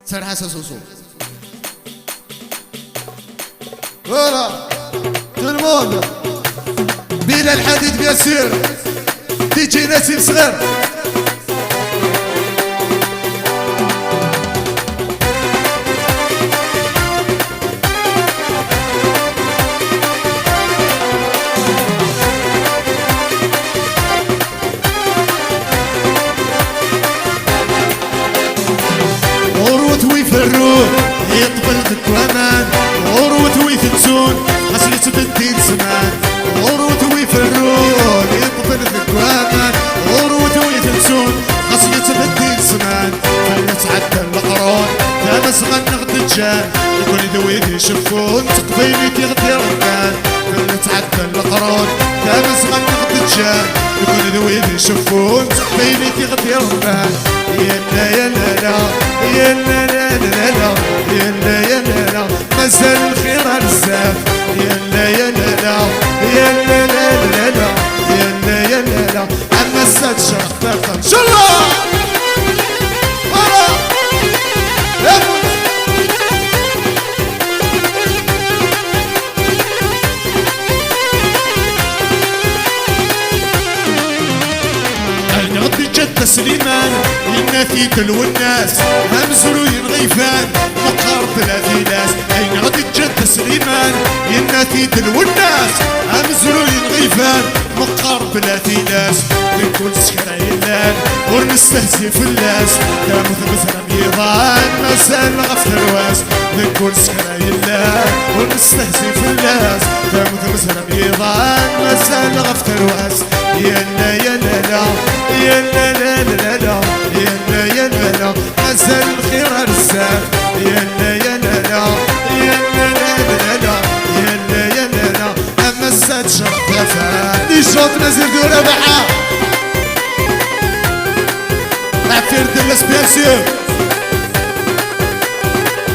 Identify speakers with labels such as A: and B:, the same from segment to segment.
A: سرحة سوسو فوالا تو الموند بلا الحديد بيسير ديجي نسيم صغير
B: يطبل بالكوامان عروة ويفتسون حسيت بالدين زمان عروة ويفرون يطبل بالكوامان عروة ويفتسون حسيت بالدين زمان فلت عدى القرون تامس غنغ دجال يكون ذويد يشوفون تقبيلي تغدي ركان فلت عدى القرون تامس غنغ دجال يكون ذويد يشوفون تقبيلي تغدي ركان يلا يلا لا يلا لا لا لا يلا يلا لا مازال الخير بزاف يلا يلا لا يلا لا لا لا يلا يلا لا عما الساد شرف فرقة ان شاء الله جد سليمان ينافي تلو الناس همزرو ينغيفان مقار ثلاثي ناس اين غادي جد سليمان ينافي تلو الناس همزرو ينغيفان مقار ثلاثي ناس نكون سكرا يلان ونستهزي في الناس تامث مثلا ميضان مازال غف الواس نكون سكرا يلان ونستهزي في الناس تامث مثلا ميضان مازال غف الواس يلا يلا لا يلا لا لا لا يلا يلا لا مازال الخير رزاق يلا يلا لا يلا لا لا لا يلا يلا لا اما الساد شرط لفان لي شوط نزل دورة بحا عفير دلس بياسير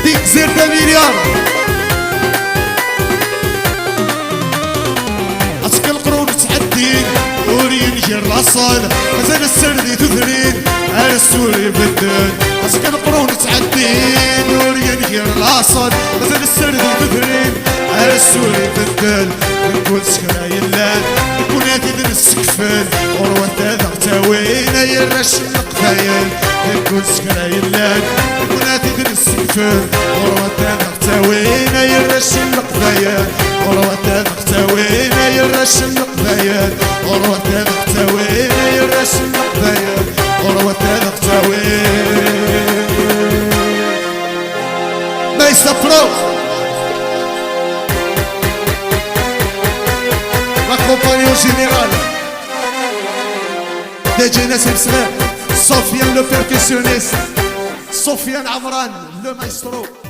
B: ديك زير 2 مليار اسك القرون تعدين ورين جر الأصل مازال السردي تثرين على السوري بالدين اسك القرون تعدين ورين جر الأصل مازال السردي تثرين على السوري بالدين نكون سكرا يلان نكون هادي السكفل وروة هذا تاوينا يرش القفايل نكون سكرا يلان نكون هادي السكفل وروة هذا تاوينا يرش القفايل وروة هذا تاوينا يرش القفايل وروة هذا تاوينا يرش القفايل وروة هذا تاوينا ما يستفروش Compagnon général DJ Nassim Srer Sofiane le percussionniste Sofiane Amran le maestro